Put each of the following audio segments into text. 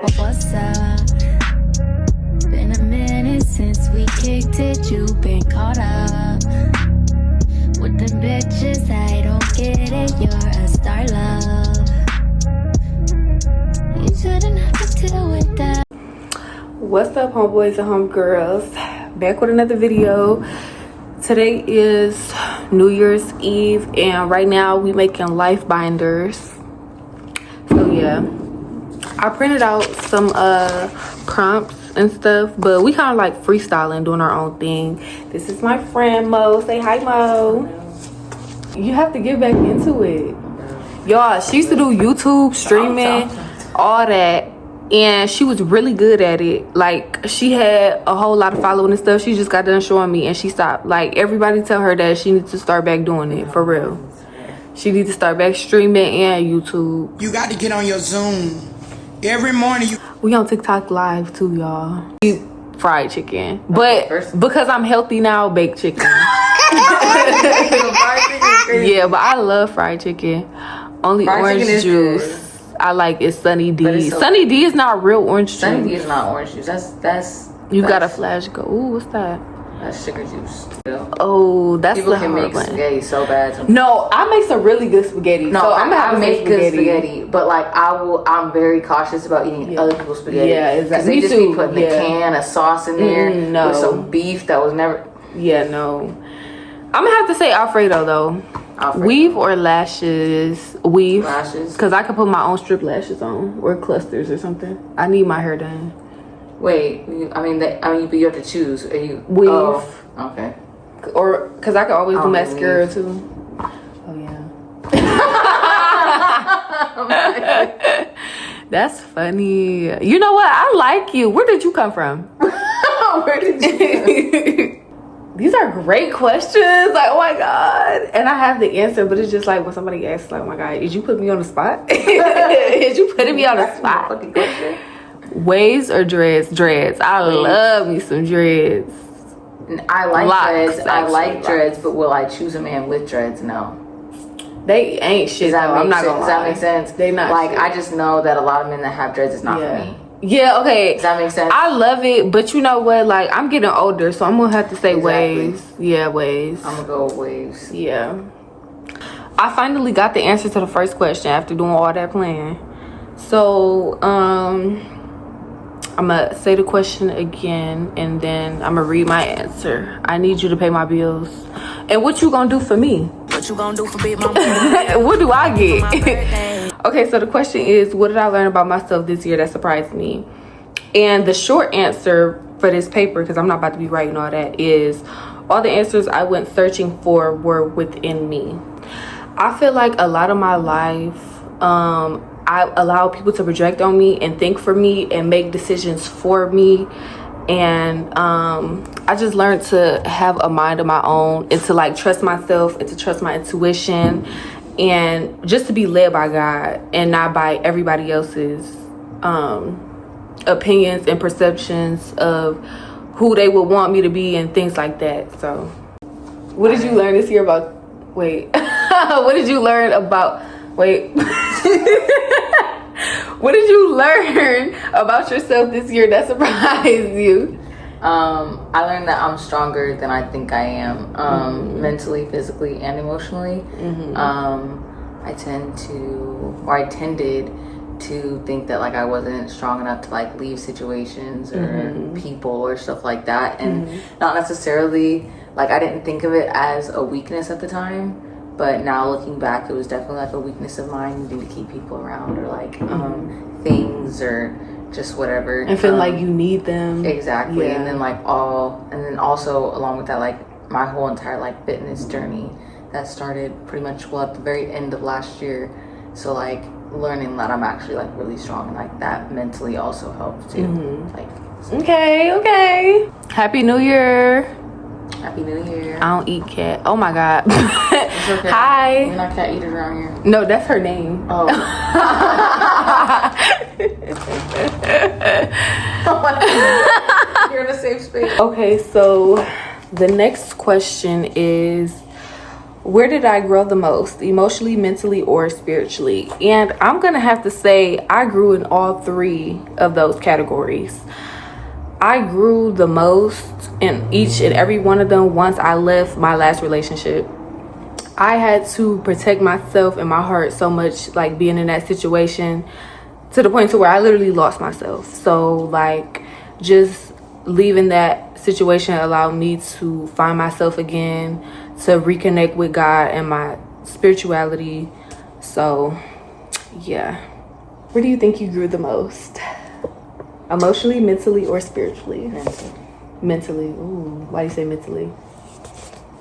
What's up? Been a minute since we kicked it. You've been caught up with them bitches. I don't get it. You're a star, love. You shouldn't have to deal with that. What's up, homeboys and homegirls? Back with another video. Today is New Year's Eve, and right now we making life binders. So yeah, I printed out some prompts and stuff, but we kind of like freestyling, doing our own thing. This is my friend Mo. Say hi, Mo. You have to get back into it. Y'all, she used to do YouTube, streaming, all that, and she was really good at it. Like, she had a whole lot of following and stuff. She just got done showing me and she stopped. Like, everybody tell her that she needs to start back doing it, for real. She needs to start back streaming and YouTube. You got to get on your Zoom every morning. We on TikTok live too, y'all. Eat fried chicken, but because I'm healthy now, baked chicken. Yeah, but I love fried chicken. Only fried orange juice good. I like is Sunny D. So Sunny D is not real orange juice. Sunny D is not orange juice. That's got a flash go. Ooh, what's that? That's sugar juice. Oh, that's people the can make one. Spaghetti so bad. No, I make some really good spaghetti. No, so I make good spaghetti, but like I'm very cautious about eating other people's spaghetti. Yeah, exactly. Because they just be putting a can of sauce in there with some beef that was never. Yeah, no. I'm gonna have to say Alfredo though. Alfredo. Weave or lashes? Weave. Lashes. Because I can put my own strip lashes on or clusters or something. I need my hair done. Wait, I mean, you have to choose. Are you weave? Oh, okay. Or because I can always do mascara too. Oh yeah. That's funny. You know what? I like you. Where did you come from? Where did you come? These are great questions. Like, oh my god. And I have the answer, but it's just like when somebody asks, like, oh my god, did you put me on the spot? Did you put me on the spot? Waves or dreads? Dreads. I love me some dreads. I like dreads. Actually, I like dreads, but will I choose a man with dreads? No. They ain't shit. I'm not gonna lie. Does that make sense? They not like shit. I just know that a lot of men that have dreads is not for me. Yeah, okay. Does that make sense? I love it, but you know what? Like, I'm getting older, so I'm gonna have to say waves. Yeah, waves. I'm gonna go with waves. Yeah. I finally got the answer to the first question after doing all that planning. So, I'm gonna say the question again, and then I'm gonna read my answer. I need you to pay my bills. And what you gonna do for me? What you gonna do for big mama? What do I get? Okay, so the question is, what did I learn about myself this year that surprised me? And the short answer for this paper, because I'm not about to be writing all that, is all the answers I went searching for were within me. I feel like a lot of my life, I allow people to project on me and think for me and make decisions for me. And I just learned to have a mind of my own and to like trust myself and to trust my intuition and just to be led by God and not by everybody else's opinions and perceptions of who they would want me to be and things like that. So what did you learn this year about what did you learn about what did you learn about yourself this year that surprised you? I learned that I'm stronger than I think I am, mentally, physically, and emotionally. I tended to think that like I wasn't strong enough to like leave situations or people or stuff like that, and not necessarily like I didn't think of it as a weakness at the time. But now looking back, it was definitely like a weakness of mine, needing to keep people around or like things or just whatever. And feeling like you need them. Exactly. Yeah. And then also along with that, like my whole entire like fitness journey that started pretty much at the very end of last year. So like learning that I'm actually like really strong and like that mentally also helped too. Okay. Happy New Year. Happy New Year. I don't eat cat. Oh my god. It's okay. Hi. We're not cat eaters around here. No, that's her name. Oh. You're in a safe space. Okay, so the next question is, Where did I grow the most? Emotionally, mentally, or spiritually? And I'm going to have to say I grew in all three of those categories. I grew the most in each and every one of them once I left my last relationship. I had to protect myself and my heart so much, like being in that situation, to the point to where I literally lost myself. So like just leaving that situation allowed me to find myself again, to reconnect with God and my spirituality. So yeah. Where do you think you grew the most? Emotionally, mentally, or spiritually? Mentally. Ooh, why do you say mentally?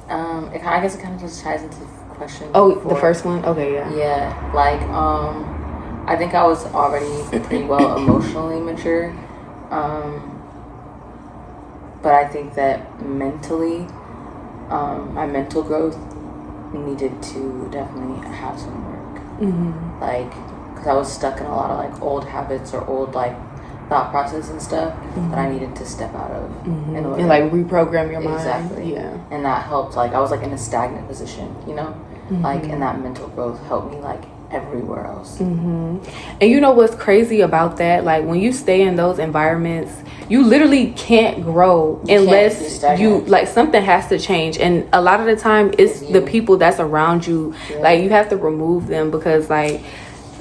I guess it kind of just ties into the question. Oh, before. The first one? Okay, yeah. Yeah, like, I think I was already pretty well emotionally mature. But I think that mentally, my mental growth needed to definitely have some work. Mm-hmm. Like, because I was stuck in a lot of, like, old habits or old, like, thought process and stuff that I needed to step out of. Mm-hmm. And like reprogram your mind. Exactly. Yeah. And that helped. Like I was like in a stagnant position, you know, like, and that mental growth helped me like everywhere else. And you know what's crazy about that? Like when you stay in those environments, you literally can't grow unless you like something has to change. And a lot of the time it's the people that's around you. Yeah. Like you have to remove them because like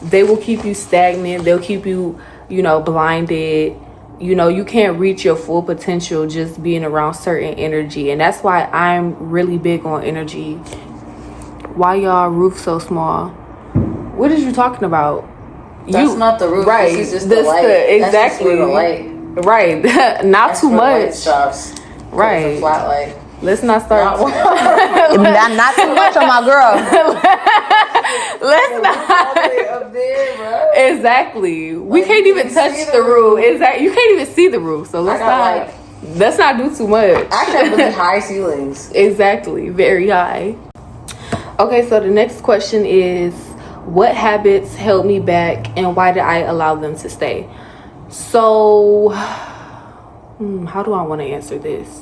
they will keep you stagnant. They'll keep you, you know, blinded. You know, you can't reach your full potential just being around certain energy. And that's why I'm really big on energy. Why y'all roof so small? What is you talking about? That's not the roof. Right. This is just the light. Exactly. That's just the light. Right. Not that's too much. Light stops. Right. It's a flat light. Let's not start. Not too much on my girl. Let's not. All the way up there, bro. Exactly. We can't even touch the roof. Exactly. You can't even see the roof. So let's not do too much. I have really high ceilings. Exactly. Very high. Okay, so the next question is, what habits held me back and why did I allow them to stay? So, how do I want to answer this?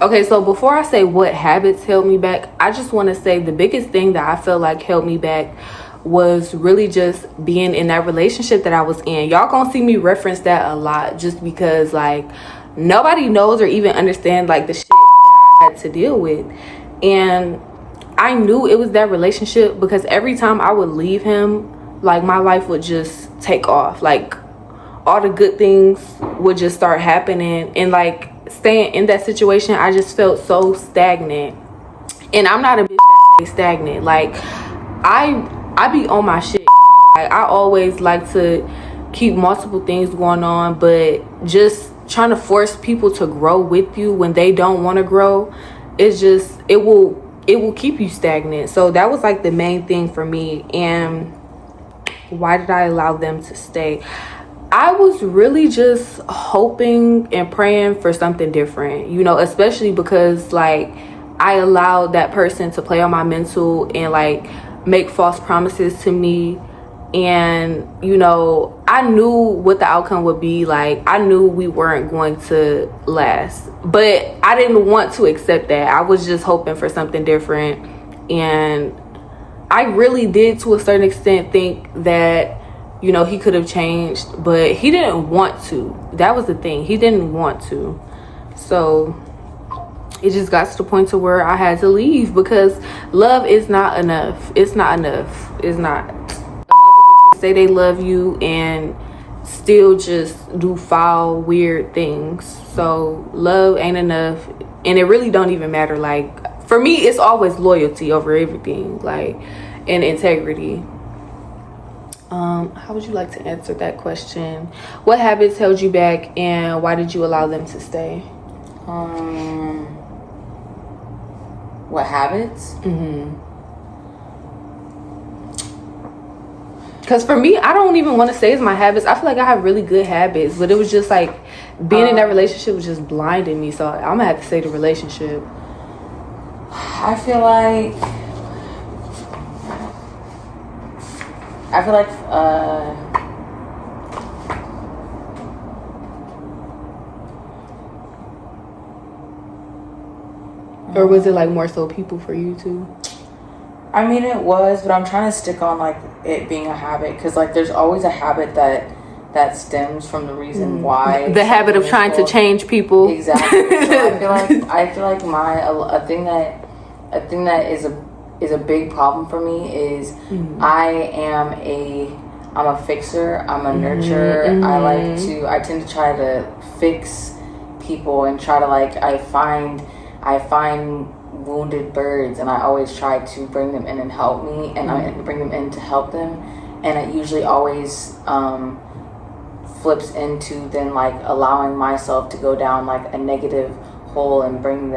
Okay, so before I say what habits held me back, I just want to say the biggest thing that I felt like held me back was really just being in that relationship that I was in. Y'all gonna see me reference that a lot just because like nobody knows or even understand like the shit that I had to deal with. And I knew it was that relationship because every time I would leave him, like my life would just take off. Like all the good things would just start happening, and like staying in that situation, I just felt so stagnant. And I'm not a bitch that stays stagnant. Like I be on my shit. Like I always like to keep multiple things going on, but just trying to force people to grow with you when they don't want to grow, it's just it will keep you stagnant. So that was like the main thing for me. And why did I allow them to stay? I was really just hoping and praying for something different, you know, especially because like I allowed that person to play on my mental and like make false promises to me. And, you know, I knew what the outcome would be. Like I knew we weren't going to last, but I didn't want to accept that. I was just hoping for something different. And I really did to a certain extent think that, you know, he could have changed, but he didn't want to. That was the thing. He didn't want to. So it just got to the point to where I had to leave because love is not enough. It's not enough. It's not. Say they love you and still just do foul, weird things. So love ain't enough. And it really don't even matter. Like for me, it's always loyalty over everything. Like, and integrity. How would you like to answer that question? What habits held you back and why did you allow them to stay? What habits? Because for me, I don't even want to say it's my habits. I feel like I have really good habits, but it was just like being in that relationship was just blinding me. So I'm gonna have to say the relationship. I feel like or was it like more so people for you too? I mean, it was, but I'm trying to stick on like it being a habit, because like there's always a habit that stems from the reason why the habit of trying to change people. Exactly. So I feel like a thing that is a big problem for me is I'm a fixer. I'm a nurturer. I tend to try to fix people and try to like I find wounded birds, and I always try to bring them in and help me, and I bring them in to help them, and it usually always flips into then like allowing myself to go down like a negative hole and bring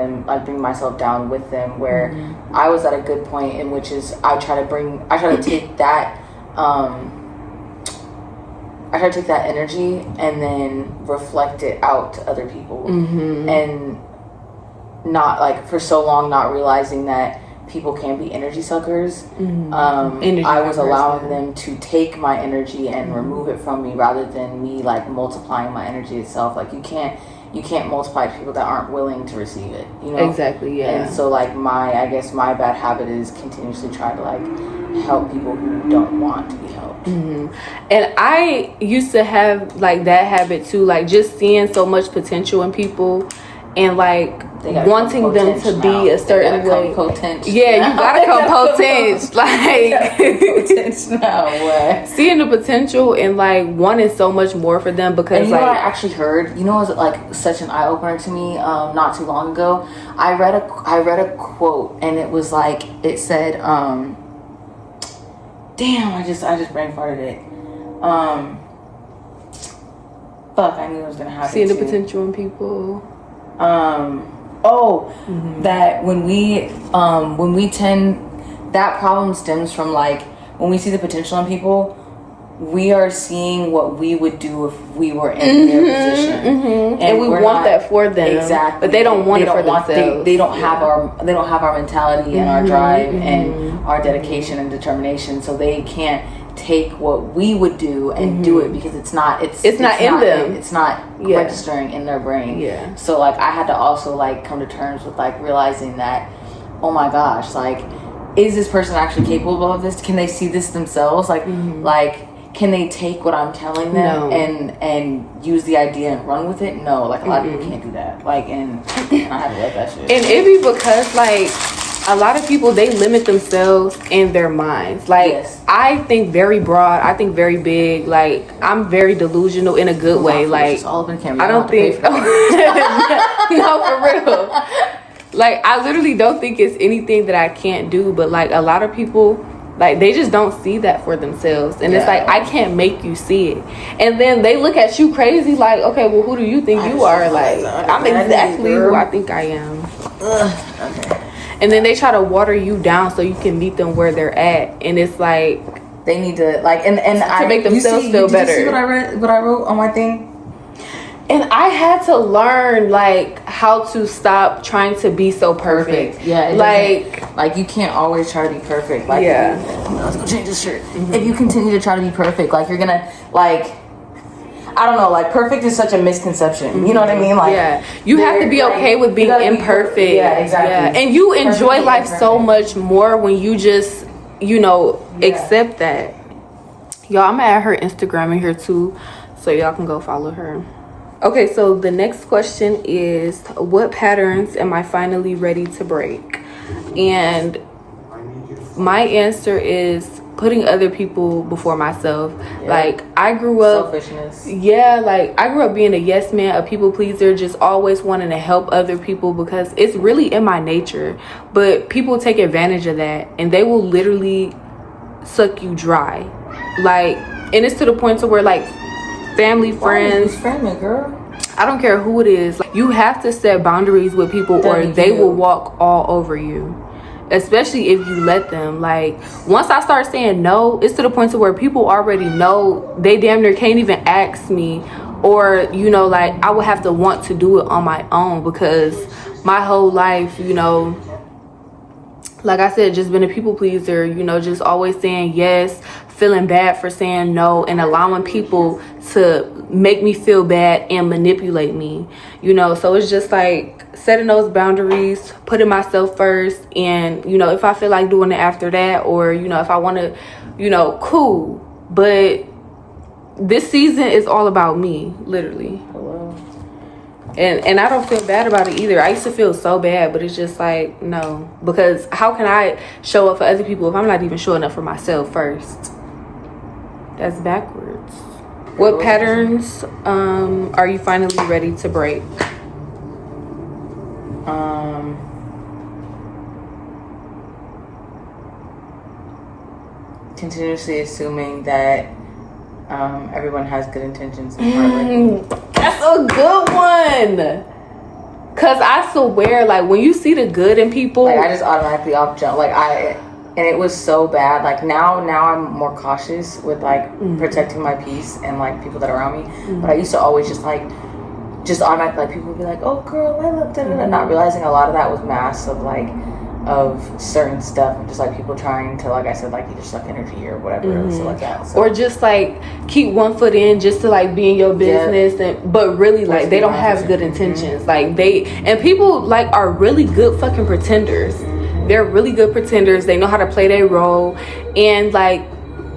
myself down with them, where I was at a good point in which is I try to take that energy and then reflect it out to other people, and not like for so long not realizing that people can be energy suckers. I was allowing them to take my energy and remove it from me, rather than me like multiplying my energy itself. Like you can't multiply to people that aren't willing to receive it, you know? Exactly, yeah. And so like my bad habit is continuously trying to like help people who don't want to be helped. And I used to have like that habit too, like just seeing so much potential in people and like wanting them to be a certain way. Potent. Yeah, you gotta come potent. Like potent now. What? Seeing the potential and like wanting so much more for them, because and you like know what I actually heard. You know, it was like such an eye opener to me. Not too long ago, I read a quote, and it was like it said, "Damn, I just brain farted it." Fuck, I knew it was gonna happen. Seeing the potential in people. That when we tend, that problem stems from like when we see the potential in people, we are seeing what we would do if we were in their position, and we want that for them. Exactly, but they don't want it for themselves. They don't have our mentality and our drive and our dedication and determination, so they can't take what we would do and do it, because it's not in them. It's not registering in their brain. Yeah. So like I had to also like come to terms with like realizing that, oh my gosh, like is this person actually capable of this? Can they see this themselves? Like like can they take what I'm telling them and use the idea and run with it? No, like a lot of people can't do that. Like and I had to let that shit. And it be because like a lot of people, they limit themselves in their minds. Like I think very broad, I think very big. Like I'm very delusional in a good way. Like all up in camera. I don't think no, for real. Like I literally don't think it's anything that I can't do, but like a lot of people, like they just don't see that for themselves, and it's like I can't make you see it, and then they look at you crazy like, okay, well who do you think you are? Like I'm exactly who I think I am. Okay. And then they try to water you down so you can meet them where they're at, and it's like they need to like and to make themselves feel better. Did you see what I wrote on my thing? And I had to learn like how to stop trying to be so perfect. Yeah, like you can't always try to be perfect. Like let's go change this shirt. If you continue to try to be perfect, like you're gonna like, I don't know, like perfect is such a misconception. You know what I mean? Like you have to be okay with being imperfect. Yeah, exactly. Yeah. And you enjoy life so much more when you just, accept that. Y'all, I'm gonna add her Instagram in here too, so y'all can go follow her. Okay, so the next question is, what patterns am I finally ready to break? And my answer is putting other people before myself. Like I grew up selfishness. Like I grew up being a yes man, a people pleaser, just always wanting to help other people because it's really in my nature. But people take advantage of that, and they will literally suck you dry. Like, and it's to the point to where like family, friends, girl. I don't care who it is. Like, you have to set boundaries with people, or they will walk all over you. Especially if you let them. Like once I start saying no, it's to the point to where people already know. They damn near can't even ask me, or like I would have to want to do it on my own, because my whole life, like I said, just been a people pleaser, just always saying yes, feeling bad for saying no and allowing people to make me feel bad and manipulate me, you know. So it's just like setting those boundaries, putting myself first, and, you know, if I feel like doing it after that, or, you know, if I want to, you know, cool. But this season is all about me, literally. And I don't feel bad about it either. I used to feel so bad, but it's just like, no. Because how can I show up for other people if I'm not even showing up for myself first? That's backwards. What patterns are you finally ready to break? Continuously assuming that everyone has good intentions and hardworking. That's a good one. Cause I swear, like, when you see the good in people, like, I just automatically off jump. Like, and it was so bad. Like, now I'm more cautious with, like, protecting my peace and, like, people that are around me. But I used to always just automatically, like, people would be like, oh girl, I love da-da-da. Not realizing a lot of that was masks of, like, of certain stuff, and just like people trying to, like I said, like either suck energy or whatever, so like that. So. Or just like keep one foot in just to like be in your business, but really like they don't have good intentions. Like people like are really good fucking pretenders. They're really good pretenders. They know how to play their role, and like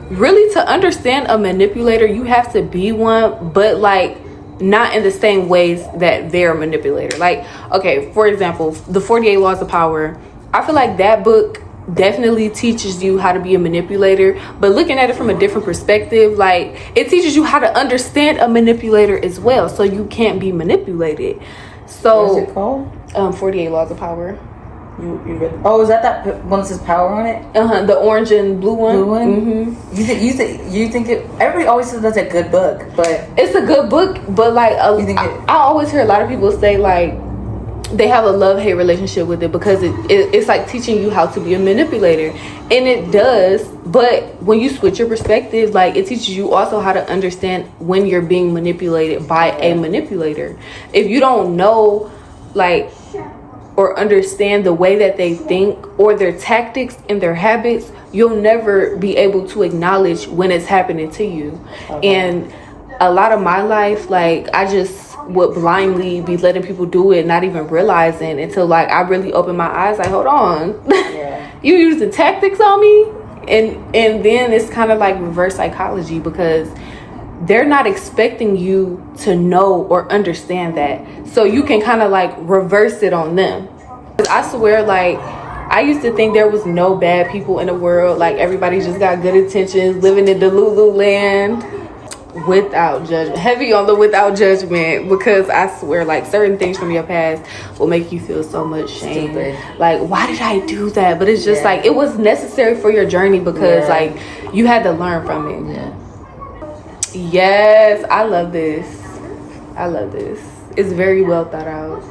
really to understand a manipulator, you have to be one, but like not in the same ways that they're a manipulator. Like, okay, for example, the 48 Laws of Power. I feel like that book definitely teaches you how to be a manipulator, but looking at it from a different perspective, like it teaches you how to understand a manipulator as well, so you can't be manipulated. So what's it called? 48 Laws of Power. You read? Oh, is that one that says power on it? The orange and blue one. Mm-hmm. You think it? Everybody always says that's a good book, but it's a good book. But like, I always hear a lot of people say like they have a love-hate relationship with it because it's like teaching you how to be a manipulator, and it does. But when you switch your perspective, like it teaches you also how to understand when you're being manipulated by a manipulator. If you don't know, like, or understand the way that they think or their tactics and their habits, you'll never be able to acknowledge when it's happening to you. And a lot of my life, like I just would blindly be letting people do it, not even realizing until like I really opened my eyes, like, hold on, you using tactics on me? And then it's kind of like reverse psychology, because they're not expecting you to know or understand that, so you can kind of like reverse it on them. I swear, like I used to think there was no bad people in the world, like everybody just got good intentions, living in Delulu land without judgment. Heavy on the without judgment, because I swear like certain things from your past will make you feel so much shame. Stupid. Like, why did I do that? But it's just like it was necessary for your journey, because like you had to learn from it. Yes, I love this. It's very well thought out.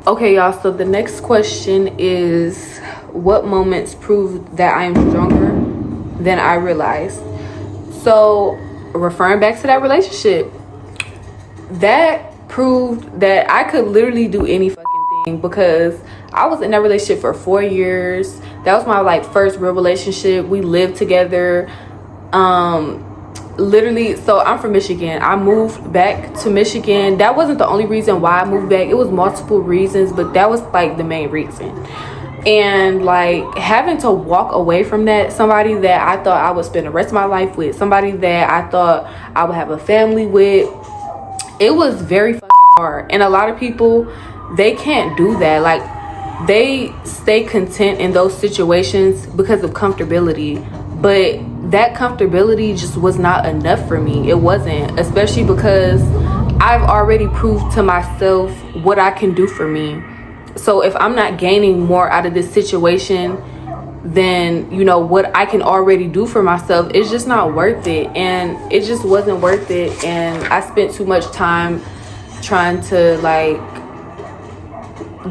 Okay, y'all, so the next question is, what moments proved that I am stronger than I realized? So referring back to that relationship, that proved that I could literally do any fucking thing, because I was in that relationship for 4 years. That was my like first real relationship. We lived together. Literally, so I'm from Michigan. I moved back to Michigan. That wasn't the only reason why I moved back. It was multiple reasons, but that was like the main reason. And like having to walk away from that, somebody that I thought I would spend the rest of my life with, somebody that I thought I would have a family with, it was very fucking hard. And a lot of people, they can't do that. Like they stay content in those situations because of comfortability, but that comfortability just was not enough for me. It wasn't, especially because I've already proved to myself what I can do for me. So if I'm not gaining more out of this situation than, you know, what I can already do for myself, it's just not worth it. And it just wasn't worth it. And I spent too much time trying to like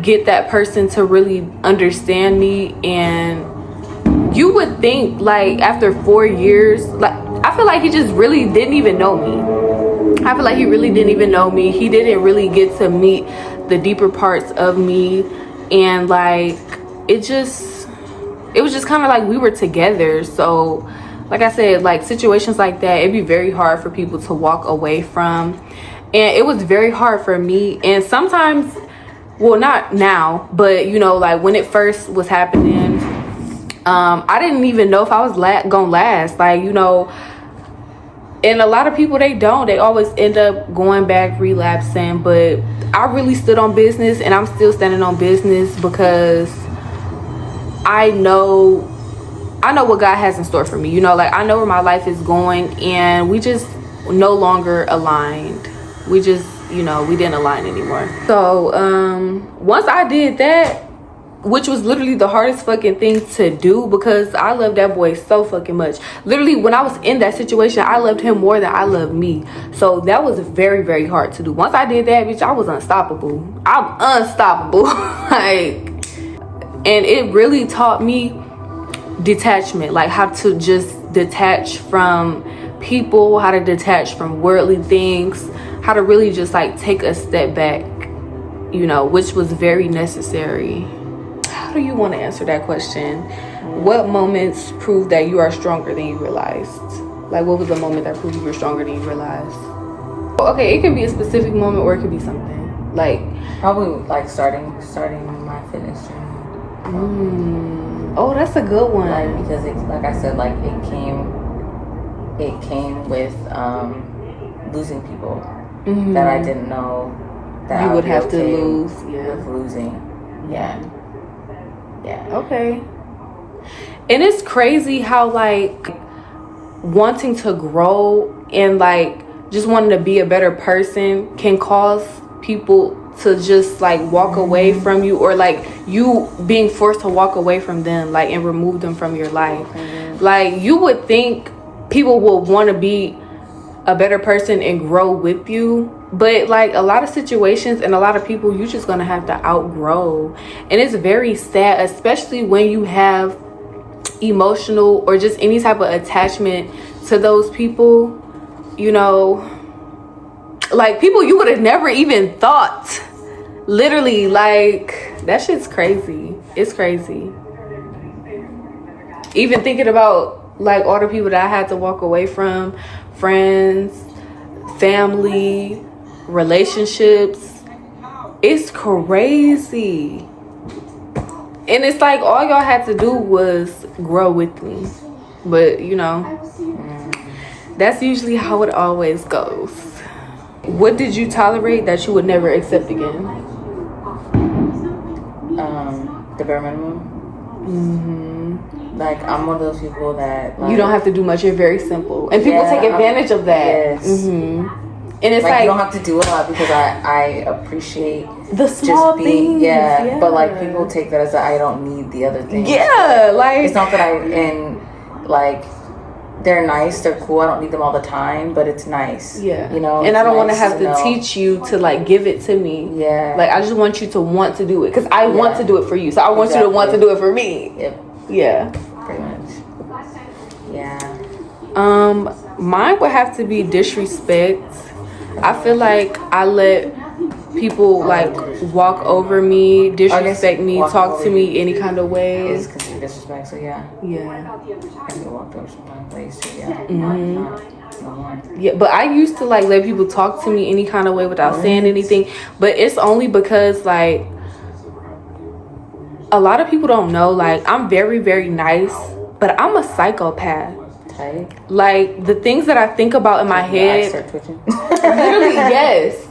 get that person to really understand me. And you would think like after 4 years, like I feel like he just really didn't even know me. I feel like he really didn't even know me. He didn't really get to meet the deeper parts of me. And like it was just kind of like we were together. So like I said, like situations like that, it'd be very hard for people to walk away from. And it was very hard for me. And sometimes, well, not now, but you know, like when it first was happening, I didn't even know if I was gonna last. Like, you know, and a lot of people, they always end up going back, relapsing. But I really stood on business, and I'm still standing on business because I know what God has in store for me. You know, like I know where my life is going, and we just no longer aligned. We just, you know, we didn't align anymore. So once I did that, which was literally the hardest fucking thing to do, because I love that boy so fucking much. Literally, when I was in that situation, I loved him more than I loved me. So that was very, very hard to do. Once I did that, bitch, I was unstoppable. I'm unstoppable. Like, and it really taught me detachment, like how to just detach from people, how to detach from worldly things, how to really just like take a step back, you know, which was very necessary. How do you want to answer that question? What moments prove that you are stronger than you realized? Like, what was the moment that proved you were stronger than you realized? Okay, it can be a specific moment, or it could be something like probably like starting my fitness journey. Oh, that's a good one. Like, because it, like I said, like it came with losing people that I didn't know that you I would be have okay to lose. Yeah. with losing. Yeah. Okay. And it's crazy how like wanting to grow and like just wanting to be a better person can cause people to just like walk away from you, or like you being forced to walk away from them, like, and remove them from your life. Like, you would think people would want to be a better person and grow with you, but like a lot of situations and a lot of people, you're just gonna have to outgrow. And it's very sad, especially when you have emotional or just any type of attachment to those people, you know, like people you would have never even thought. Literally, like, that shit's crazy. It's crazy. Even thinking about like all the people that I had to walk away from, friends, family, relationships, it's crazy. And it's like all y'all had to do was grow with me. But you know, that's usually how it always goes. What did you tolerate that you would never accept again? The bare minimum. Like, I'm one of those people that like, you don't have to do much. You're very simple, and people take advantage of that. Yes. And it's like you don't have to do a lot, because I appreciate the small just being, things. yeah. But like people take that as I don't need the other things. Yeah, like it's not that like they're nice, they're cool. I don't need them all the time, but it's nice. Yeah, you know. And I don't want to nice have to teach you to like give it to me. Yeah, like I just want you to want to do it, because I want to do it for you. So I want you to want to do it for me. Yep. Yeah. Pretty much. Yeah. Mine would have to be disrespect. I feel like I let people like walk over me, disrespect me, talk to me any kind of way. It's considered disrespect, so yeah. Yeah. I get walked over some place, so yeah. Yeah, but I used to like let people talk to me any kind of way without saying anything. But it's only because like a lot of people don't know, like I'm very, very nice, but I'm a psychopath. Type. Like the things that I think about in my head, start twitching. literally, yes.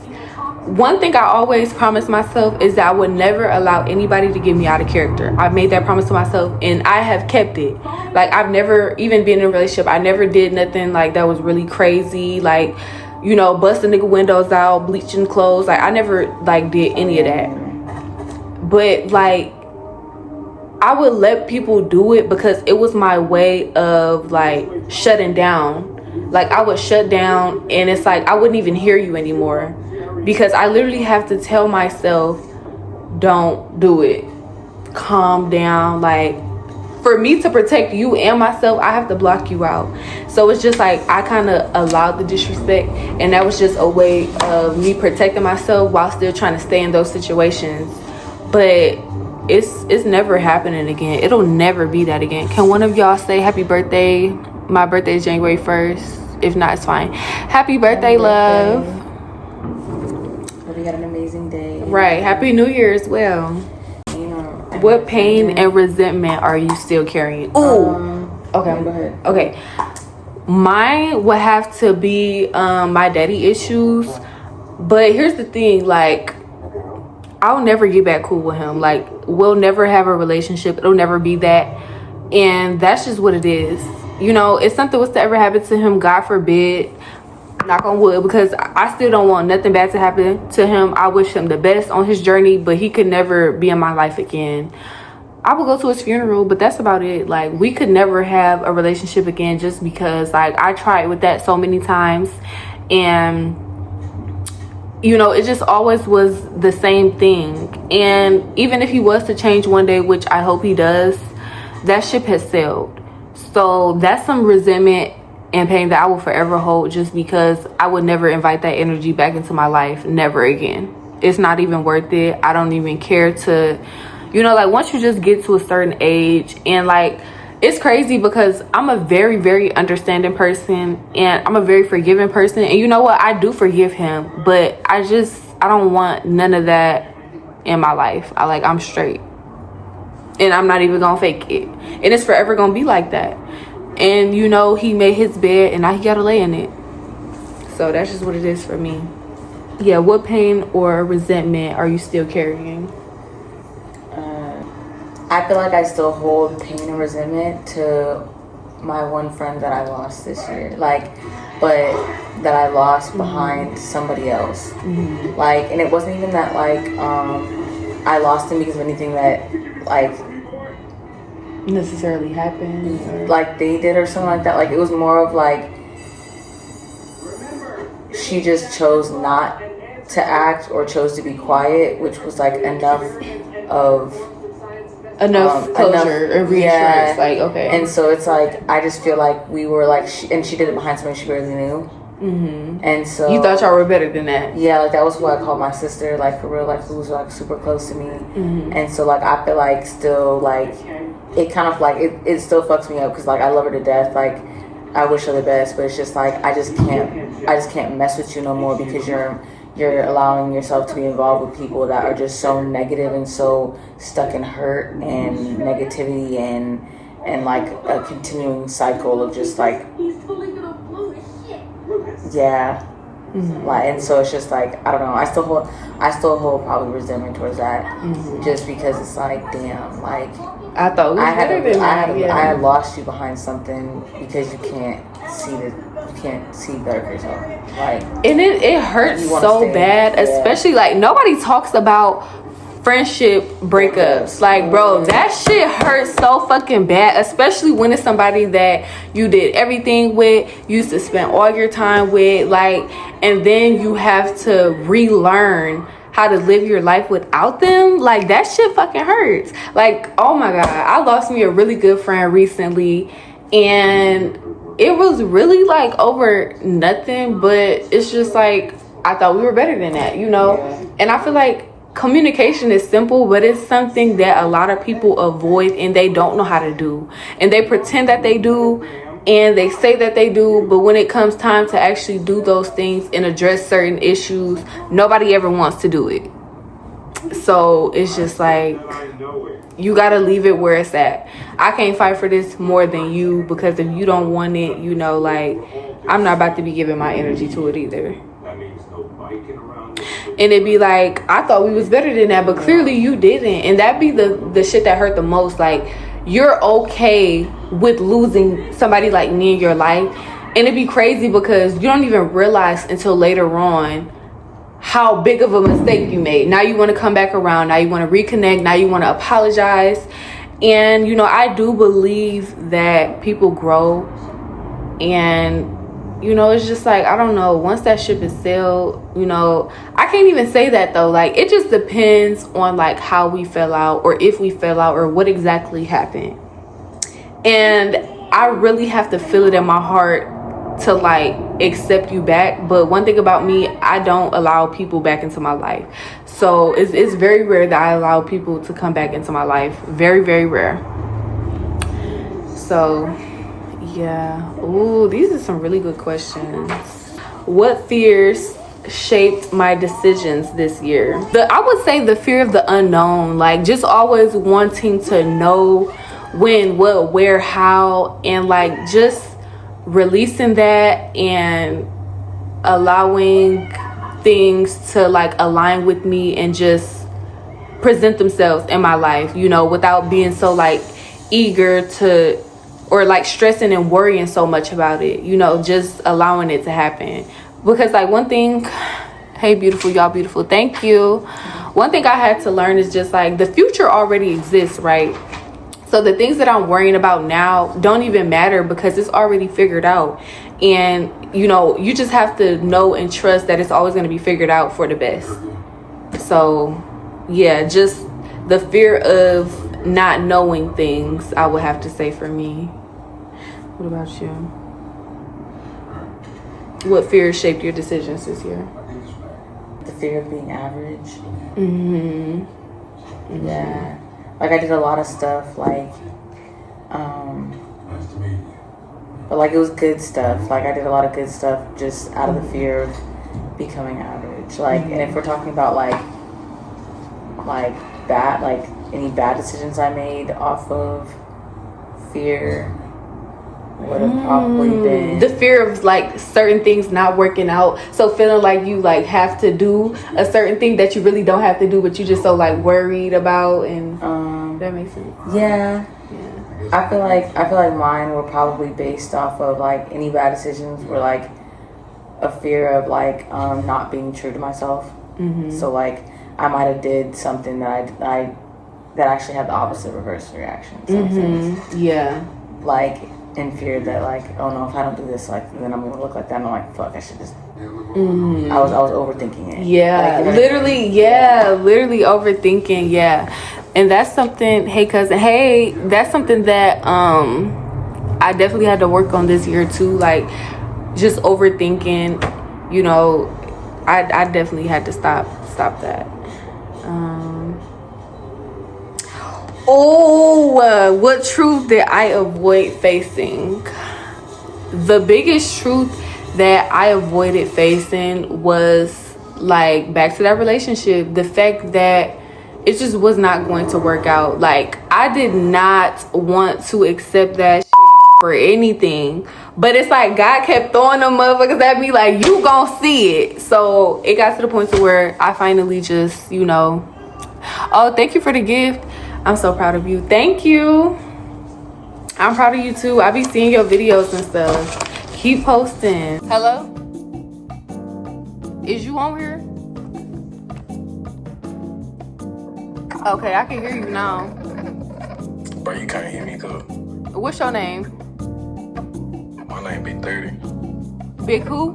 One thing I always promised myself is that I would never allow anybody to get me out of character. I made that promise to myself, and I have kept it. Like, I've never even been in a relationship. I never did nothing like that was really crazy, like, you know, busting nigga windows out, bleaching clothes. Like, I never like did any of that. But like, I would let people do it because it was my way of like shutting down. Like, I would shut down, and it's like I wouldn't even hear you anymore, because I literally have to tell myself, don't do it, calm down. Like, for me to protect you and myself, I have to block you out. So it's just like I kind of allowed the disrespect, and that was just a way of me protecting myself while still trying to stay in those situations. But it's never happening again. It'll never be that again. Can one of y'all say happy birthday My birthday is January 1st. If not, it's fine. Happy birthday, love. Hope you had an amazing day. Right. Happy New Year as well. What pain and resentment are you still carrying? Ooh. Okay. Go ahead. Okay. Mine would have to be my daddy issues. But here's the thing, like, I'll never get back cool with him. Like, we'll never have a relationship. It'll never be that. And that's just what it is. You know, if something was to ever happen to him, God forbid, knock on wood, because I still don't want nothing bad to happen to him. I wish him the best on his journey, but he could never be in my life again. I would go to his funeral, but that's about it. Like, we could never have a relationship again just because, like, I tried with that so many times. And, you know, it just always was the same thing. And even if he was to change one day, which I hope he does, that ship has sailed. So that's some resentment and pain that I will forever hold, just because I would never invite that energy back into my life. Never again. It's not even worth it. I don't even care to, you know, like, once you just get to a certain age, and like, it's crazy because I'm a very, very understanding person, and I'm a very forgiving person. And you know what? I do forgive him, but I don't want none of that in my life. I'm straight. And I'm not even gonna fake it. And it's forever gonna be like that. And, you know, he made his bed and now he gotta lay in it. So that's just what it is for me. Yeah, what pain or resentment are you still carrying? I feel like I still hold pain and resentment to my one friend that I lost this year. Like, but that I lost behind somebody else. Like, and it wasn't even that, like, I lost him because of anything that, like, necessarily happened, or like they did or something like that. Like, it was more of like she just chose not to act or chose to be quiet, which was like enough closure or reassurance. Yeah. Like, okay. And so it's like, I just feel like we were like, and she did it behind somebody she barely knew. And so you thought y'all were better than that. Yeah, like, that was who I called my sister, like, for real, like, who was like super close to me. And so, like, I feel like still, like, it kind of like it still fucks me up because, like, I love her to death. Like, I wish her the best, but it's just like I just can't mess with you no more because you're allowing yourself to be involved with people that are just so negative and so stuck in hurt and negativity and like a continuing cycle of just like, yeah. Like, and so it's just like, I don't know, I still hold probably resentment towards that, just because it's like, damn, like, I thought we I had lost you behind something because you can't see better for yourself. Like, and it hurts so bad, especially like nobody talks about friendship breakups. Like, bro, that shit hurts so fucking bad, especially when it's somebody that you did everything with, you used to spend all your time with, like, and then you have to relearn how to live your life without them. Like, that shit fucking hurts. Like, oh my god, I lost me a really good friend recently, and it was really like over nothing, but it's just like, I thought we were better than that, you know? And I feel like communication is simple, but it's something that a lot of people avoid and they don't know how to do. And they pretend that they do, and they say that they do, but when it comes time to actually do those things and address certain issues, nobody ever wants to do it. So it's just like, you gotta leave it where it's at. I can't fight for this more than you, because if you don't want it, you know, like, I'm not about to be giving my energy to it either. And it'd be like, I thought we was better than that, but clearly you didn't. And that'd be the shit that hurt the most. Like, you're okay with losing somebody like me in your life, and it'd be crazy because you don't even realize until later on how big of a mistake you made. Now you want to come back around, now you want to reconnect, now you want to apologize. And, you know, I do believe that people grow, and, you know, it's just like, I don't know, once that ship is sailed, you know, I can't even say that though. Like, it just depends on like how we fell out, or if we fell out, or what exactly happened. And I really have to feel it in my heart to like accept you back. But one thing about me, I don't allow people back into my life. So it's very rare that I allow people to come back into my life. Very, very rare. So Yeah. Ooh, these are some really good questions. What fears shaped my decisions this year? I would say the fear of the unknown, like just always wanting to know when, what, where, how, and like just releasing that and allowing things to like align with me and just present themselves in my life, you know, without being so like eager to, or like stressing and worrying so much about it, you know, just allowing it to happen. Because like one thing, hey beautiful, y'all beautiful, thank you. One thing I had to learn is just like the future already exists, right? So the things that I'm worrying about now don't even matter because it's already figured out. And you know, you just have to know and trust that it's always going to be figured out for the best. So yeah, just the fear of not knowing things, I would have to say for me. What about you? What fears shaped your decisions this year? The fear of being average. Yeah. Like I did a lot of stuff like but like it was good stuff. Like I did a lot of good stuff just out of the fear of becoming average. Like and if we're talking about like bad, like any bad decisions I made off of fear would have probably been the fear of like certain things not working out, so feeling like you like have to do a certain thing that you really don't have to do, but you just so like worried about. And that makes sense. Yeah. I feel like mine were probably based off of like any bad decisions were like a fear of like not being true to myself. So like I might have did something that I that actually had the opposite reverse reaction. Yeah. Like in fear that like, oh no, if I don't do this, like then I'm gonna look like that. And I'm like, fuck, I should just. I was overthinking it. Yeah, like, literally overthinking. Yeah, and that's something. Hey cousin, hey, that's something that I definitely had to work on this year too. Like just overthinking. You know, I definitely had to stop that. What truth did I avoid facing? The biggest truth that I avoided facing was like back to that relationship. The fact that it just was not going to work out. Like I did not want to accept that shit for anything. But it's like God kept throwing them motherfuckers at me like, you gon' see it. So it got to the point to where I finally just, you know, oh, thank you for the gift. I'm so proud of you. Thank you. I'm proud of you too. I be seeing your videos and stuff. Keep posting. Hello? Is you on here? Okay, I can hear you now. But you can't hear me though. What's your name? My name Big 30. Big who?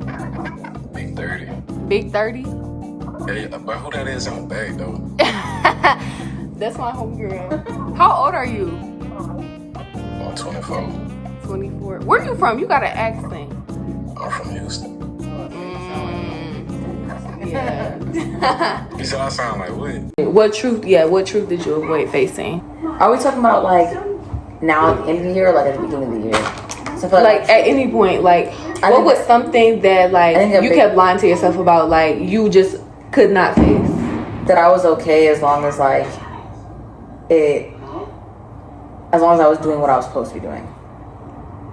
Big 30. Big 30? Yeah, but who that is on the bag though? That's my homegirl. How old are you? I'm 24. 24. Where you from? You got an accent. I'm from Houston. Yeah. You said I sound like what? What truth did you avoid facing? Are we talking about like now at the end of the year or like at the beginning of the year? So I feel Like at any point, like what was something that like you kept lying to yourself about, like you just could not face? That I was okay as long as like as long as I was doing what I was supposed to be doing.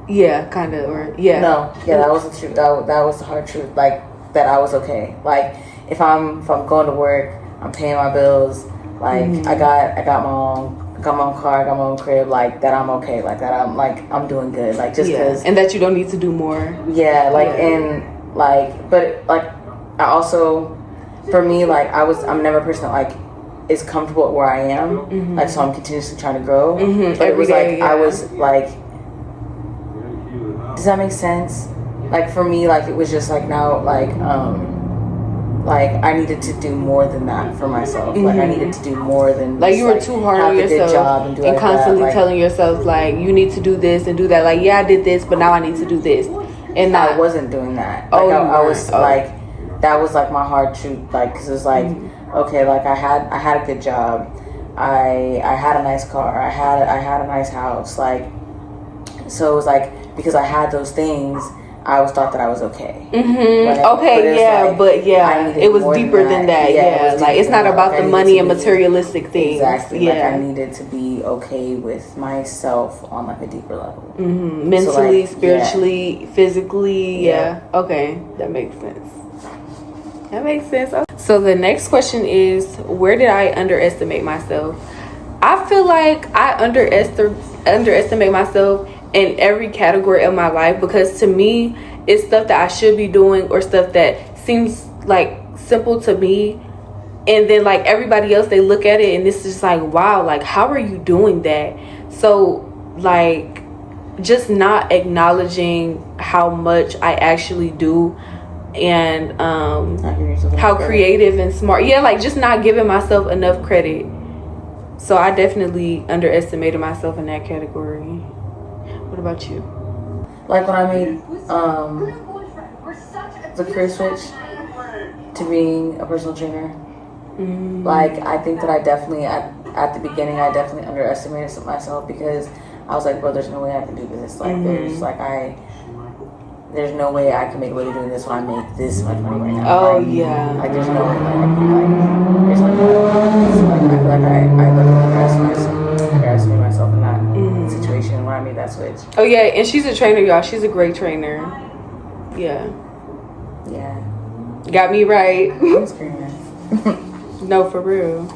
Yeah, kind of, or yeah. No, yeah, that was the truth. That was the hard truth. Like that I was okay. Like if I'm going to work, I'm paying my bills. Like I got my own car, I got my own crib. Like that I'm okay. Like that I'm doing good. Like just because. And that you don't need to do more. Yeah, like and like, but like I also, for me, like I'm never a person that like is comfortable where I am. Like so I'm continuously trying to grow. But it was like I was like. Does that make sense? Like for me, like it was just like now, like I needed to do more than that for myself. Like I needed to do more than like you were too hard on yourself and constantly telling yourself like you need to do this and do that. Like yeah, I did this, but now I need to do this. And I wasn't doing that. Like I was like that was like my hard truth. Like because it was like okay, like I had a good job, I had a nice car, I had a nice house. Like so it was like because I had those things, I always thought that I was okay. It was deeper than that. Yeah, like it's not about the money and materialistic things. Exactly. Yeah. Like I needed to be okay with myself on like a deeper level. Mentally, spiritually, physically. Yeah. Okay, that makes sense. Okay. So the next question is, where did I underestimate myself? I feel like I underestimate myself in every category of my life, because to me it's stuff that I should be doing or stuff that seems like simple to me, and then like everybody else, they look at it and it's just like, wow, like how are you doing that? So like just not acknowledging how much I actually do, and how creative and smart, like just not giving myself enough credit. So I definitely underestimated myself in that category. What about you? Like when I made the career switch to being a personal trainer, like I think that I definitely at the beginning I definitely underestimated myself, because I was like, bro, there's no way I can do this. Like there's no way I can make a living doing this when I make this much money right now. Oh, like, yeah. Like there's no way that I can, there's no way. So, like I feel like I underestimated myself in that situation when I made that switch. Oh yeah, and she's a trainer, y'all. She's a great trainer. Yeah. Got me right. I'm screaming. No, for real.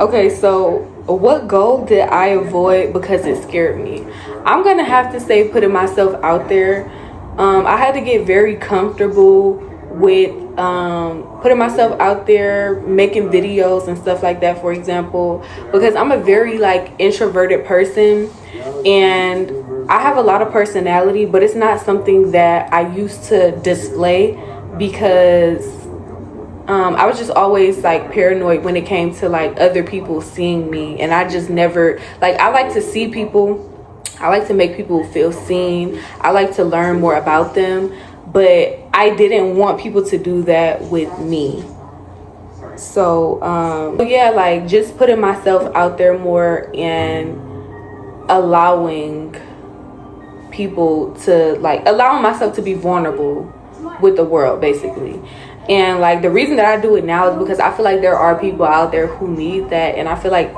Okay, so what goal did I avoid because it scared me? I'm gonna have to say putting myself out there. I had to get very comfortable with putting myself out there, making videos and stuff like that, for example, because I'm a very like introverted person, and I have a lot of personality, but it's not something that I used to display, because I was just always like paranoid when it came to like other people seeing me, and I just never, like, I like to see people, I like to make people feel seen, I like to learn more about them, but I didn't want people to do that with me. So yeah, like just putting myself out there more and allowing people to, like, allowing myself to be vulnerable with the world, basically. And like the reason that I do it now is because I feel like there are people out there who need that, and I feel like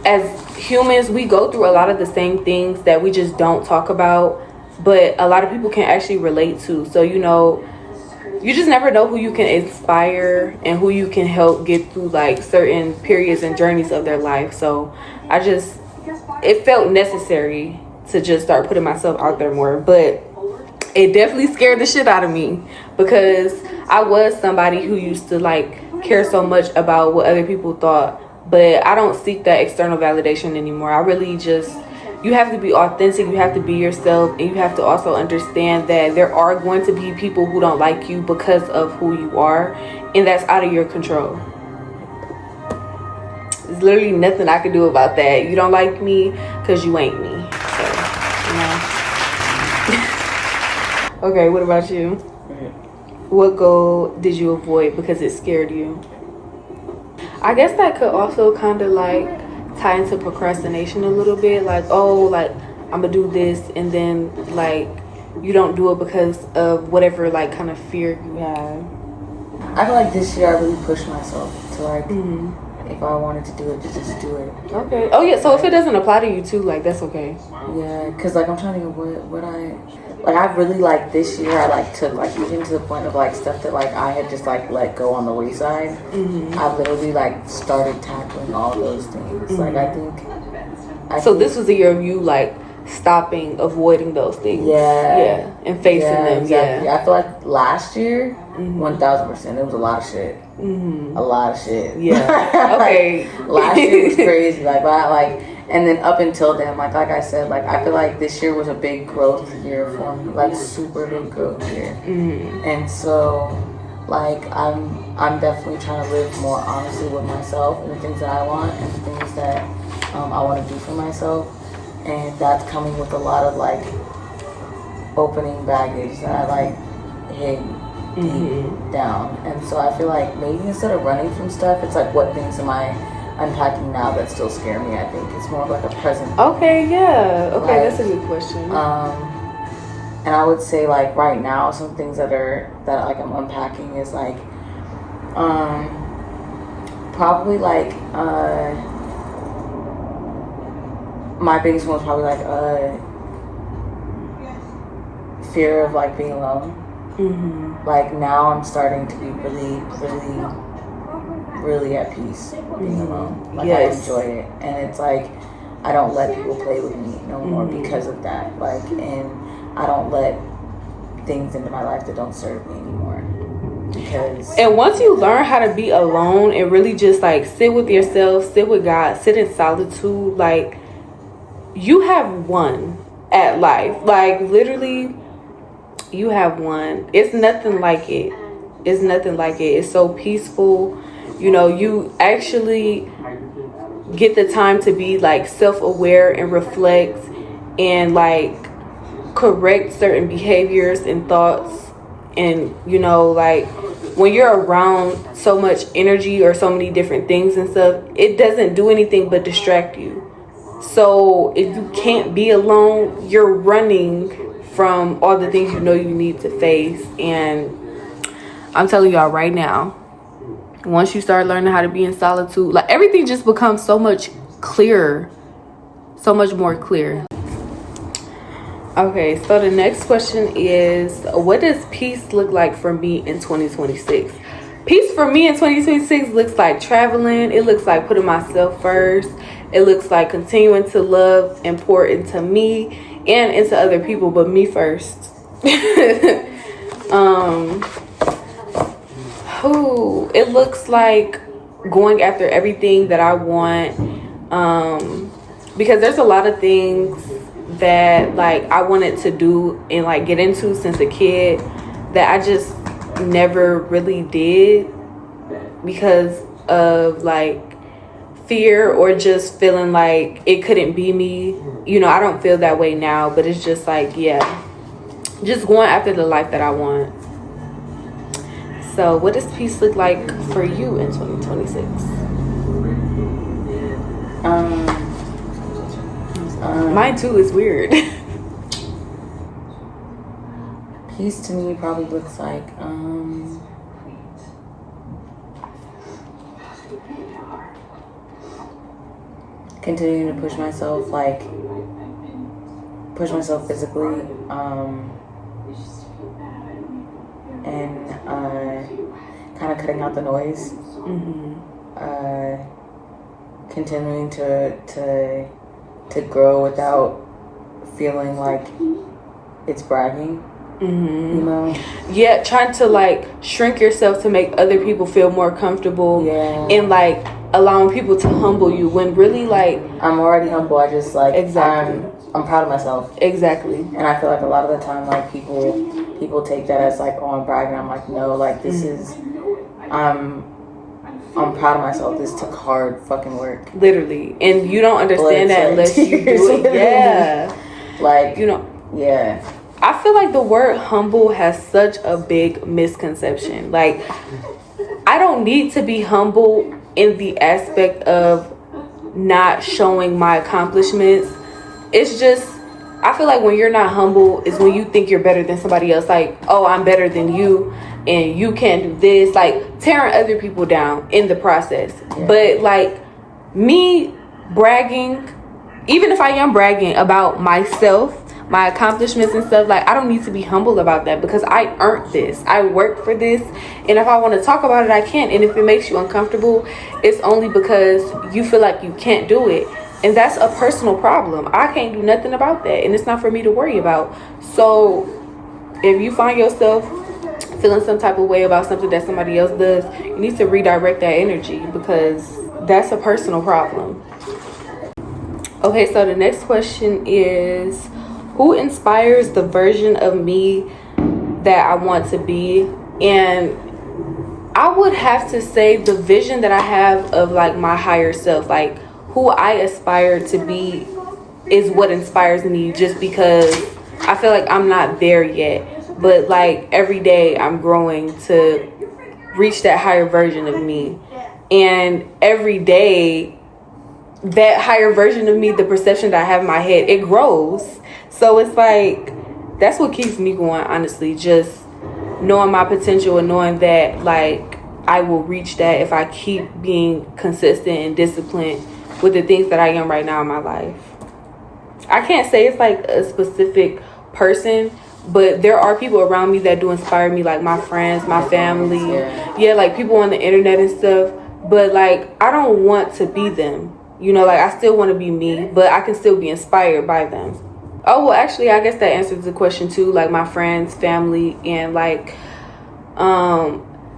as humans we go through a lot of the same things that we just don't talk about, but a lot of people can actually relate to. So you know, you just never know who you can inspire and who you can help get through like certain periods and journeys of their life. So it felt necessary to just start putting myself out there more, but it definitely scared the shit out of me, because I was somebody who used to like care so much about what other people thought, but I don't seek that external validation anymore. I really just, you have to be authentic, you have to be yourself, and you have to also understand that there are going to be people who don't like you because of who you are, and that's out of your control. There's literally nothing I can do about that. You don't like me because you ain't me. So, you know. Okay, what about you? What goal did you avoid because it scared you? I guess that could also kind of like tie into procrastination a little bit. Like, oh, like I'm gonna do this, and then like you don't do it because of whatever like kind of fear you have. I feel like this year I really pushed myself to like, if I wanted to do it, to just do it. Okay. Oh yeah. So if it doesn't apply to you too, like that's okay. Yeah, cause like I'm trying to think of what I like. I really like this year. I like took like even to the point of like stuff that like I had just like let go on the wayside. I literally like started tackling all those things. Like I think. This was the year of you like stopping avoiding those things. Yeah. And facing them. Exactly. Yeah. I feel like last year, 1000%, there was a lot of shit. A lot of shit. Yeah. Okay. Last year was crazy. And then up until then, like I said, like I feel like this year was a big growth year for me, like super big growth year. And so, like I'm definitely trying to live more honestly with myself and the things that I want and the things that I want to do for myself. And that's coming with a lot of like opening baggage that I like hid deep down. And so I feel like maybe instead of running from stuff, it's like what things am I unpacking now that still scare me. I think it's more of like a present. Okay, yeah. Okay, Like, that's a good question. And I would say like right now, some things that like I'm unpacking is like, probably like my biggest one was probably like fear of like being alone. Like now I'm starting to be really at peace being alone. Like I enjoy it, and it's like I don't let people play with me no more because of that. Like, and I don't let things into my life that don't serve me anymore. And once you learn how to be alone and really just like sit with yourself, sit with God, sit in solitude, like you have won at life. Like literally you have won. It's nothing like it. It's nothing like it. It's so peaceful. You know, you actually get the time to be like self-aware and reflect and like correct certain behaviors and thoughts. And you know, like when you're around so much energy or so many different things and stuff, it doesn't do anything but distract you. So if you can't be alone, you're running from all the things you know you need to face. And I'm telling y'all right now, once you start learning how to be in solitude, like everything just becomes so much clearer, so much more clear. Okay, so the next question is, what does peace look like for me in 2026? Peace for me in 2026 looks like traveling. It looks like putting myself first. It looks like continuing to love and pour into me and into other people, but me first. It looks like going after everything that I want, because there's a lot of things that like I wanted to do and like get into since a kid that I just never really did because of like fear or just feeling like it couldn't be me. You know, I don't feel that way now, but it's just like, yeah, just going after the life that I want. So what does peace look like for you in 2026? Mine too is weird. Peace to me probably looks like continuing to push myself physically, and kind of cutting out the noise. Continuing to grow without feeling like it's bragging. You know? Yeah, trying to like shrink yourself to make other people feel more comfortable. Yeah. And like allowing people to humble you when really like I'm already humble. I just like exactly. I'm proud of myself. Exactly. And I feel like a lot of the time like people take that as like, oh, I'm bragging. I'm like, no, like this is I'm proud of myself. This took hard fucking work. Literally. And you don't understand that unless you do it. Yeah. Like, you know. Yeah. I feel like the word humble has such a big misconception. Like, I don't need to be humble in the aspect of not showing my accomplishments. It's just, I feel like when you're not humble is when you think you're better than somebody else. Like, oh, I'm better than you and you can't do this. Like, tearing other people down in the process. Yeah. But, like, me bragging, even if I am bragging about myself, my accomplishments and stuff, like I don't need to be humble about that because I earned this. I worked for this, and if I want to talk about it, I can. And if it makes you uncomfortable, it's only because you feel like you can't do it, and that's a personal problem. I can't do nothing about that, and it's not for me to worry about. So if you find yourself feeling some type of way about something that somebody else does, you need to redirect that energy because that's a personal problem. Okay, so the next question is, who inspires the version of me that I want to be? And I would have to say the vision that I have of like my higher self, like who I aspire to be is what inspires me, just because I feel like I'm not there yet. But like every day I'm growing to reach that higher version of me. And every day, that higher version of me, the perception that I have in my head, it grows. So it's like, that's what keeps me going, honestly. Just knowing my potential and knowing that, like, I will reach that if I keep being consistent and disciplined with the things that I am right now in my life. I can't say it's like a specific person, but there are people around me that do inspire me, like my friends, my family, like people on the internet and stuff. But like, I don't want to be them, you know, like I still want to be me, but I can still be inspired by them. Oh, well, actually, I guess that answers the question too, like my friends, family, and like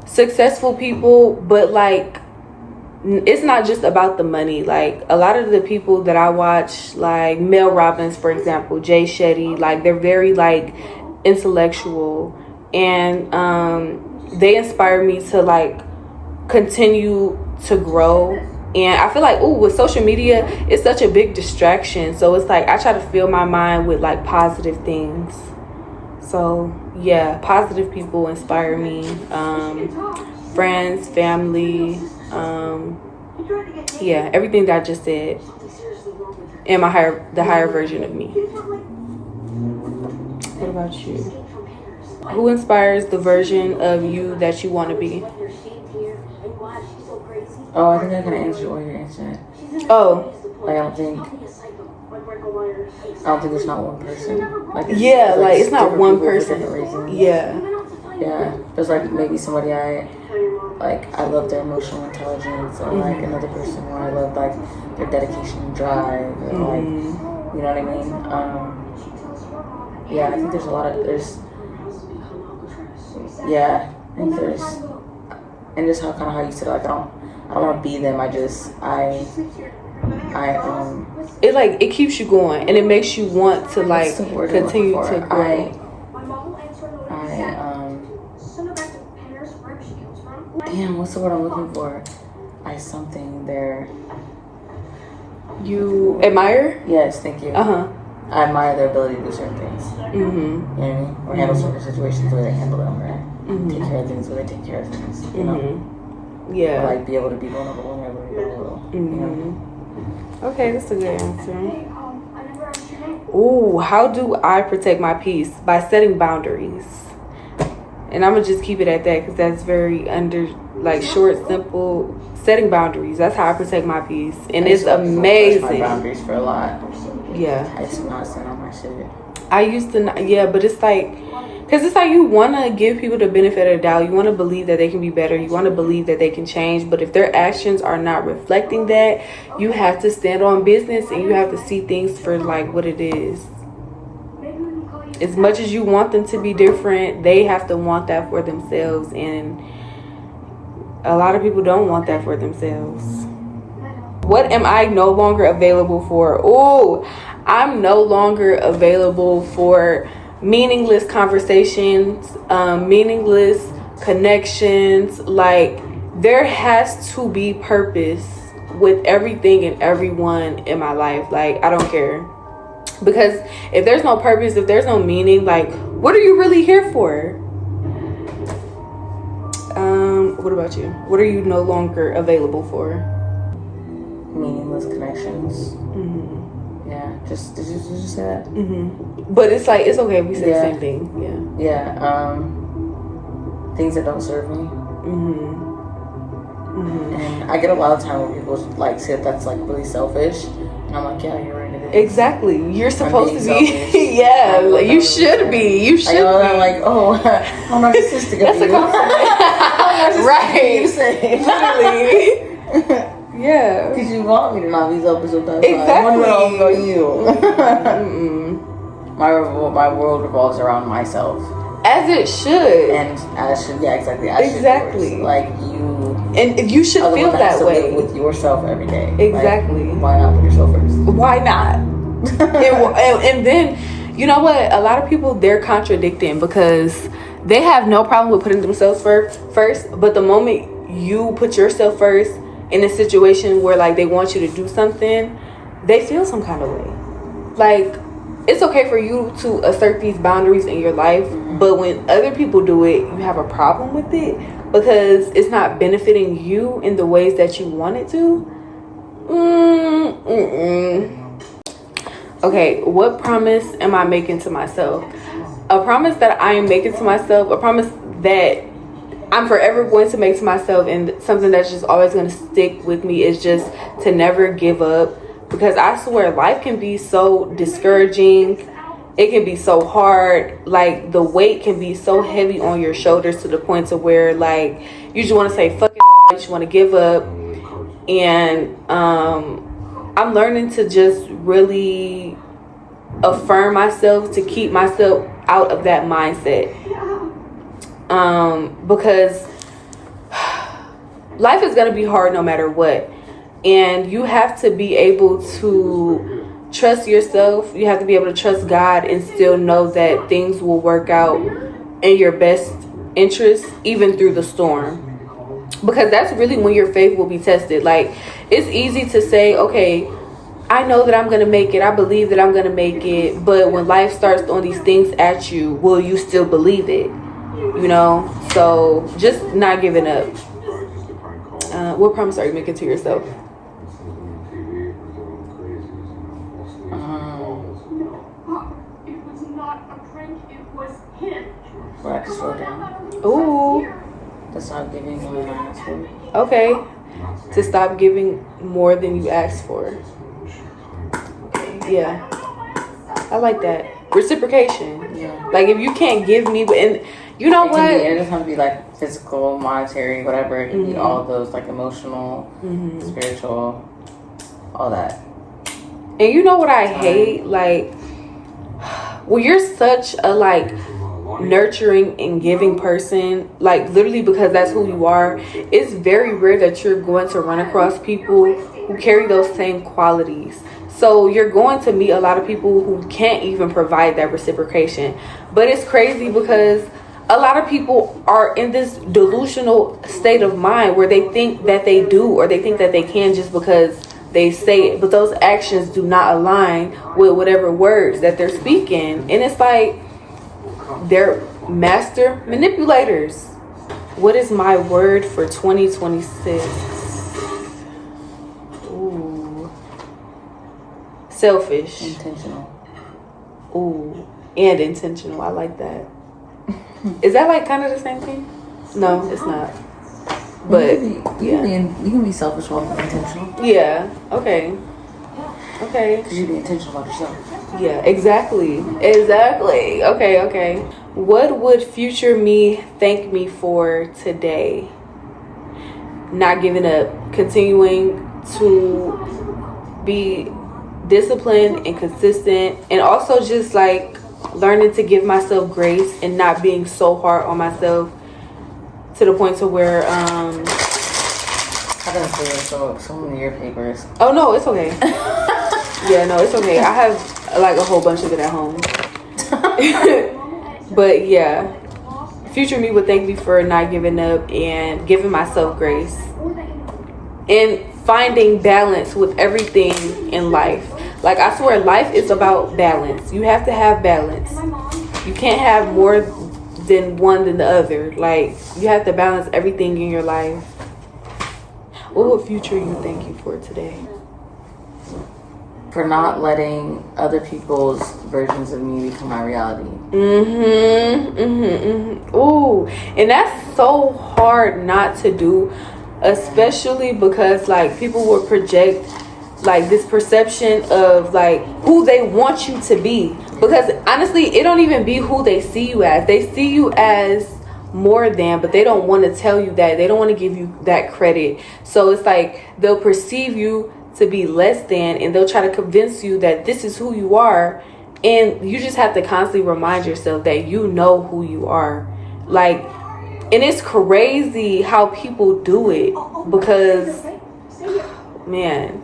successful people. But like, it's not just about the money. Like a lot of the people that I watch, like Mel Robbins, for example, Jay Shetty, like they're very like intellectual, and they inspire me to like continue to grow. And I feel like, with social media, it's such a big distraction. So it's like I try to fill my mind with like positive things. So yeah, positive people inspire me. Friends, family, everything that I just said, and the higher version of me. What about you? Who inspires the version of you that you want to be? Oh, I think I can answer what you're answering. Oh, Like, I don't think it's not one person. Like, it's not different one people for person. different reasons. Yeah. There's like maybe somebody I love their emotional intelligence, or like another person where I love like their dedication and drive, or like, you know what I mean? I think there's a lot of and just how you said, like, I don't want to be them. It keeps you going, and it makes you want to like continue to grow. What's the word I'm looking for? Something there. You admire? Yes, thank you. I admire their ability to do certain things. You know what I mean? Or handle certain situations where they handle them, or take care of things where they take care of things. You know? Yeah. Or like be able to be vulnerable whenever you're vulnerable. You know? Okay, that's a good answer. Ooh, how do I protect my peace? By setting boundaries. And I'm gonna just keep it at that, because that's very short, simple. Setting boundaries. That's how I protect my peace, and it's amazing. My boundaries for a lot. Yeah. I used to not stand on my shit. I used to not, but it's like, because it's like you want to give people the benefit of the doubt. You want to believe that they can be better. You want to believe that they can change. But if their actions are not reflecting that, you have to stand on business, and you have to see things for like what it is. As much as you want them to be different, they have to want that for themselves. And a lot of people don't want that for themselves. What am I no longer available for? I'm no longer available for meaningless conversations, meaningless connections. Like, there has to be purpose with everything and everyone in my life. Like, I don't care. Because if there's no purpose, if there's no meaning, like, what are you really here for? What about you? What are you no longer available for? Meaningless connections. Yeah, did you just say that? But it's like, it's okay if we say the same thing. Things that don't serve me. And I get a lot of time when people like say that's like really selfish, and I'm like, yeah, you're right. It is. Exactly. You're supposed to be. You should be. You should be. I'm like, I'm narcissistic. That's a compliment. Right. Literally. Yeah. Because you want me to not be selfish sometimes. Exactly. What about you? My world revolves around myself. As it should. And as should, exactly. Exactly. Like you. And you should feel that way. With yourself every day. Exactly. Like, why not put yourself first? Why not? and then, you know what? A lot of people, they're contradicting, because they have no problem with putting themselves first. But the moment you put yourself first in a situation where like they want you to do something, they feel some kind of way. Like, it's okay for you to assert these boundaries in your life, but when other people do it, you have a problem with it because it's not benefiting you in the ways that you want it to. Okay, what promise am I making to myself? A promise that I am making to myself, a promise that I'm forever going to make to myself, and something that's just always going to stick with me, is just to never give up. Because I swear life can be so discouraging. It can be so hard. Like, the weight can be so heavy on your shoulders to the point to where, like, you just want to say fuck it, you just want to give up. And I'm learning to just really affirm myself, to keep myself out of that mindset. Because life is going to be hard no matter what. And you have to be able to trust yourself. You have to be able to trust God and still know that things will work out in your best interest, even through the storm. Because that's really when your faith will be tested. Like, it's easy to say, okay, I know that I'm going to make it. I believe that I'm going to make it. But when life starts throwing these things at you, will you still believe it? You know? So just not giving up. What promise are you making to yourself? Where I can slow down. Ooh. To stop giving more than I asked for. Okay. To stop giving more than you asked for. Yeah. I like that. Reciprocation. Yeah. Like, if you can't give me, and you know what? It doesn't have to be like physical, monetary, whatever. It can be all of those, like emotional, spiritual, all that. And you know what I hate? Like, when you're such a, like, nurturing and giving person, like, literally because that's who you are, it's very rare that you're going to run across people who carry those same qualities. So you're going to meet a lot of people who can't even provide that reciprocation. But it's crazy because a lot of people are in this delusional state of mind where they think that they do, or they think that they can, just because they say it. But those actions do not align with whatever words that they're speaking. And it's like, they're master manipulators. What is my word for 2026? Ooh. Selfish. Intentional. Ooh. And intentional. I like that. Is that like kind of the same thing? No, it's not. But you can be selfish while being intentional. Yeah. Okay. Because you be intentional about yourself. Yeah, exactly. Okay. What would future me thank me for today? Not giving up. Continuing to be disciplined and consistent. And also just, like, learning to give myself grace and not being so hard on myself to the point to where I didn't clear so many of your papers. Oh no, it's okay. Yeah, no, it's okay. I have like a whole bunch of it at home. But yeah, future me would thank me for not giving up and giving myself grace and finding balance with everything in life. Like, I swear life is about balance. You have to have balance. You can't have more than one than the other. Like, you have to balance everything in your life. What would future you thank you for today? For not letting other people's versions of me become my reality. Ooh, and that's so hard not to do, especially because, like, people will project, like, this perception of, like, who they want you to be. Because honestly, it don't even be who they see you as. They see you as more than, but they don't want to tell you that. They don't want to give you that credit. So it's like they'll perceive you to be less than, and they'll try to convince you that this is who you are. And you just have to constantly remind yourself that you know who you are. Like, and it's crazy how people do it, because, man,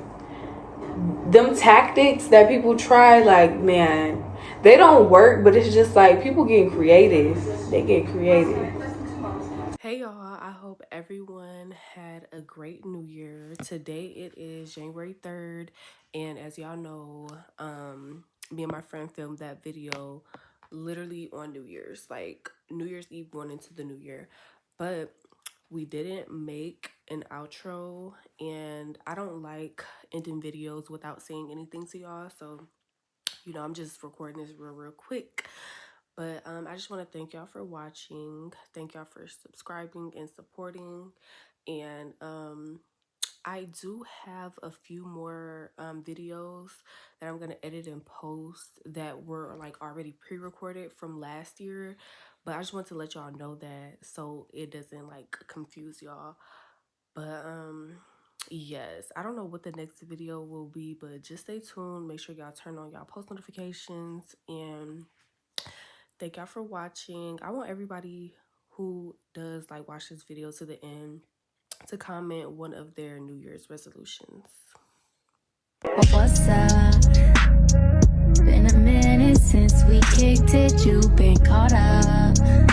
them tactics that people try, like, man, they don't work, but it's just like people getting creative. They get creative. Hey y'all, I hope everyone had a great new year. Today it is January 3rd, and as y'all know, me and my friend filmed that video literally on New Year's, like New Year's Eve going into the new year. But we didn't make an outro, and I don't like ending videos without saying anything to y'all. So, you know, I'm just recording this real quick. But I just want to thank y'all for watching. Thank y'all for subscribing and supporting. And I do have a few more videos that I'm going to edit and post that were like already pre-recorded from last year. But I just want to let y'all know that so it doesn't like confuse y'all. But yes, I don't know what the next video will be, but just stay tuned. Make sure y'all turn on y'all post notifications, and thank y'all for watching. I want everybody who does like watch this video to the end to comment one of their New Year's resolutions. What's up? Been a minute since we kicked it, you've been caught up